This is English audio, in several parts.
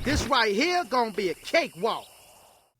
This right here gonna be a cakewalk.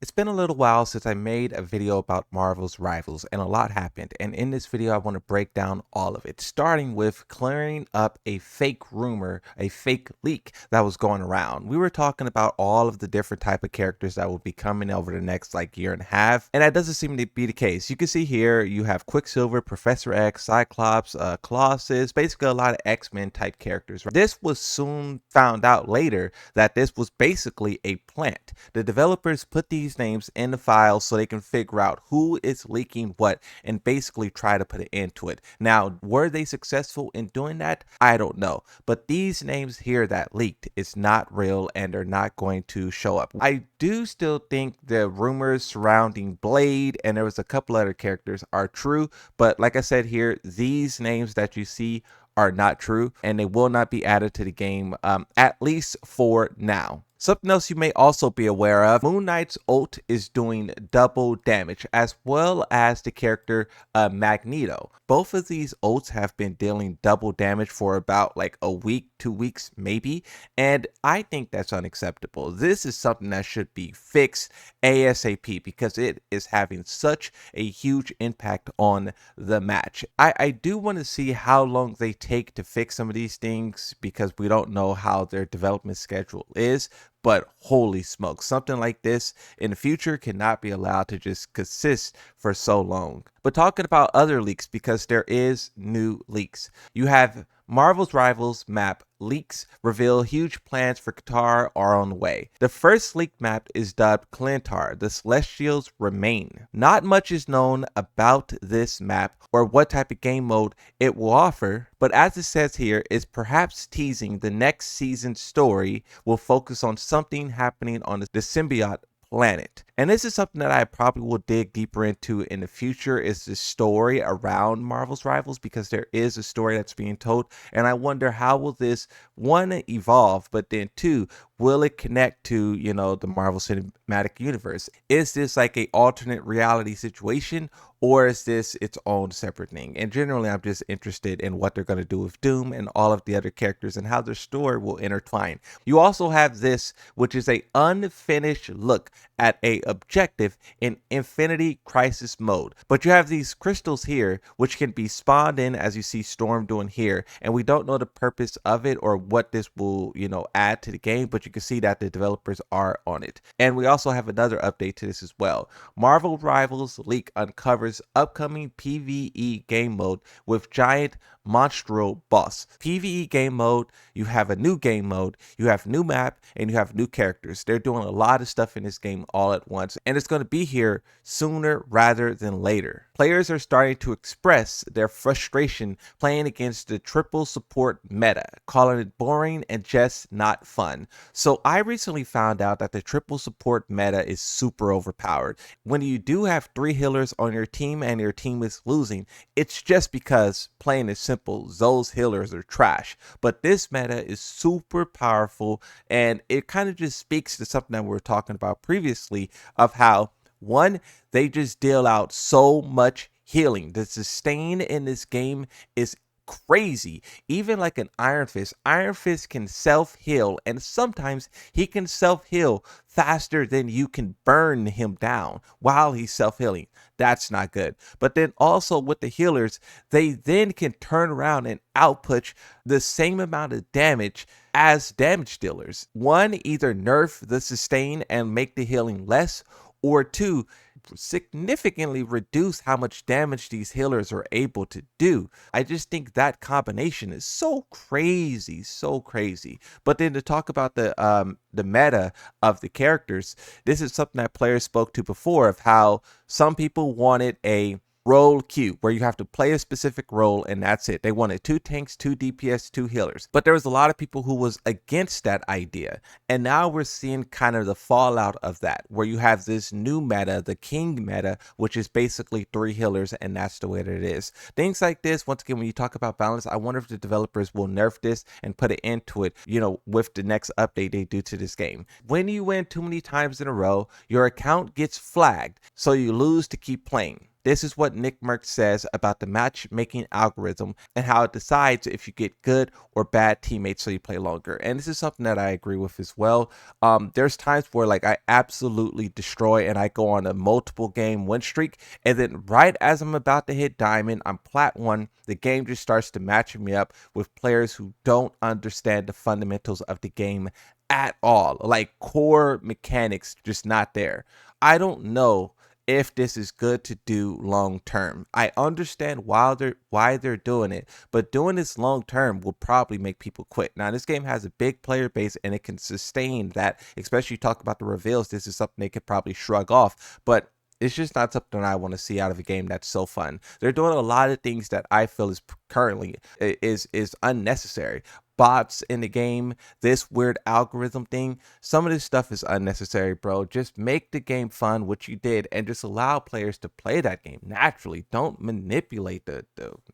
It's been a little while since I made a video about Marvel's Rivals, and a lot happened, and in this video I want to break down all of it, starting with clearing up a fake rumor, a fake leak that was going around. We were talking about all of the different type of characters that will be coming over the next year and a half, and that doesn't seem to be the case. You can see here you have Quicksilver, Professor X, Cyclops, Colossus, basically a lot of X-Men type characters. This was soon found out later that this was basically a plant. The developers put these names in the file so they can figure out who is leaking what and basically try to put an end to it. Now, were they successful in doing that? I don't know. But these names here that leaked is not real and are not going to show up. I do still think the rumors surrounding Blade and there was a couple other characters are true, but like I said here, these names that you see are not true and they will not be added to the game, at least for now. Something else you may also be aware of, Moon Knight's ult is doing double damage, as well as the character Magneto. Both of these ults have been dealing double damage for about a week, 2 weeks maybe, and I think that's unacceptable. This is something that should be fixed ASAP because it is having such a huge impact on the match. I do want to see how long they take to fix some of these things because we don't know how their development schedule is. But holy smoke, something like this in the future cannot be allowed to just consist for so long. But talking about other leaks, because there is new leaks. You have Marvel's Rivals map leaks reveal huge plans for Qatar are on the way. The first leaked map is dubbed Clintar, the Celestials Remain. Not much is known about this map or what type of game mode it will offer, but as it says here, is perhaps teasing the next season's story will focus on something happening on the symbiote planet. And this is something that I probably will dig deeper into in the future, is the story around Marvel's Rivals, because there is a story that's being told and I wonder how will this one evolve, but then two, will it connect to the Marvel Cinematic Universe? Is this like a alternate reality situation, or is this its own separate thing? And generally I'm just interested in what they're going to do with Doom and all of the other characters and how their story will intertwine. You also have this, which is a unfinished look at a objective in Infinity Crisis mode. But you have these crystals here which can be spawned in, as you see Storm doing here, and we don't know the purpose of it or what this will add to the game, but you can see that the developers are on it. And we also have another update to this as well. Marvel Rivals leak uncovers upcoming PvE game mode with giant monstral boss. PvE game mode, you have a new game mode, you have new map, and you have new characters. They're doing a lot of stuff in this game all at once, and it's going to be here sooner rather than later. Players are starting to express their frustration playing against the triple support meta, calling it boring and just not fun. So I recently found out that the triple support meta is super overpowered. When you do have 3 healers on your team and your team is losing, it's just because, plain and simple, those healers are trash. But this meta is super powerful, and it kind of just speaks to something that we were talking about previously of how, one, they just deal out so much healing. The sustain in this game is crazy. Even like an Iron Fist can self-heal, and sometimes he can self-heal faster than you can burn him down while he's self-healing. That's not good. But then also with the healers, they then can turn around and output the same amount of damage as damage dealers. One, either nerf the sustain and make the healing less, or two, significantly reduce how much damage these healers are able to do. I just think that combination is so crazy, so crazy. But then to talk about the meta of the characters, this is something that players spoke to before of how some people wanted a role queue where you have to play a specific role and that's it. They wanted 2 tanks, 2 DPS, 2 healers. But there was a lot of people who was against that idea. And now we're seeing kind of the fallout of that, where you have this new meta, the King meta, which is basically 3 healers, and that's the way that it is. Things like this, once again, when you talk about balance, I wonder if the developers will nerf this and put it into it, with the next update they do to this game. When you win too many times in a row, your account gets flagged, so you lose to keep playing. This is what Nick Merck says about the matchmaking algorithm and how it decides if you get good or bad teammates so you play longer. And this is something that I agree with as well. There's times where like I absolutely destroy and I go on a multiple game win streak, and then right as I'm about to hit diamond, I'm plat 1, the game just starts to match me up with players who don't understand the fundamentals of the game at all. Like core mechanics just not there. I don't know if this is good to do long term. I understand why they're doing it, but doing this long term will probably make people quit. Now, this game has a big player base and it can sustain that, especially talk about the reveals. This is something they could probably shrug off, but it's just not something I want to see out of a game that's so fun. They're doing a lot of things that I feel is currently is unnecessary. Bots in the game, this weird algorithm thing, some of this stuff is unnecessary, bro. Just make the game fun, which you did, and just allow players to play that game naturally. Don't manipulate the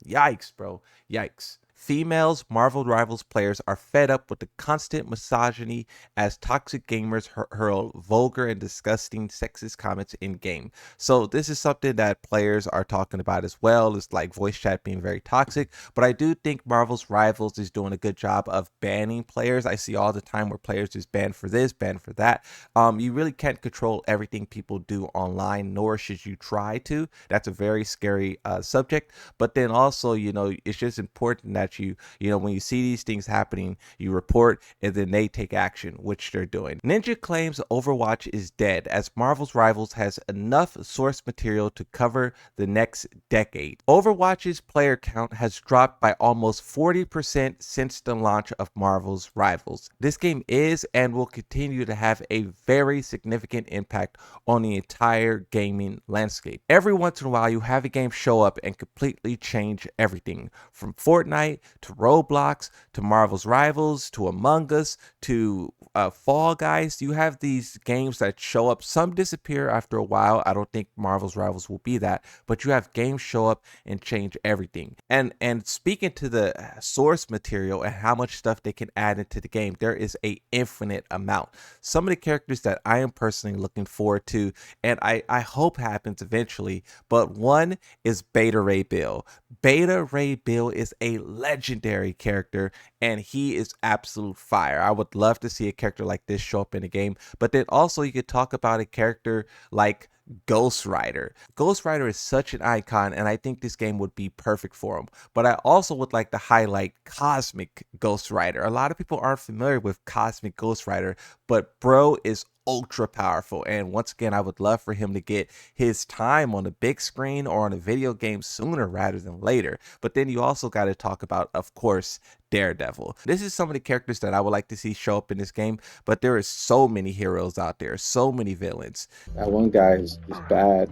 yikes, bro. Yikes. Females Marvel Rivals players are fed up with the constant misogyny as toxic gamers hurl vulgar and disgusting sexist comments in game. So this is something that players are talking about as well. It's like voice chat being very toxic, but I do think Marvel's Rivals is doing a good job of banning players. I see all the time where players just ban for this, ban for that. You really can't control everything people do online, nor should you try to. That's a very scary subject. But then also, it's just important that when you see these things happening, you report and then they take action, which they're doing. Ninja claims Overwatch is dead as Marvel's Rivals has enough source material to cover the next decade. Overwatch's player count has dropped by almost 40% since the launch of Marvel's Rivals. This game is and will continue to have a very significant impact on the entire gaming landscape. Every once in a while, you have a game show up and completely change everything, from Fortnite to Roblox to Marvel's Rivals to Among Us to Fall Guys. You have these games that show up. Some disappear after a while. I don't think Marvel's Rivals will be that, but you have games show up and change everything. And speaking to the source material and how much stuff they can add into the game, there is a infinite amount. Some of the characters that I am personally looking forward to, and I hope happens eventually, but one is Beta Ray Bill. Beta Ray Bill is a legendary character and he is absolute fire. I would love to see a character like this show up in the game. But then also you could talk about a character like Ghost Rider. Ghost Rider is such an icon, and I think this game would be perfect for him. But I also would like to highlight Cosmic Ghost Rider. A lot of people aren't familiar with Cosmic Ghost Rider, but bro is ultra powerful. And once again, I would love for him to get his time on the big screen or on a video game sooner rather than later. But then you also got to talk about, of course, Daredevil. This is some of the characters that I would like to see show up in this game, but there is so many heroes out there, so many villains. That one guy is bad.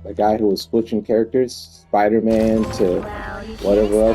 The guy who was switching characters, Spider-Man to whatever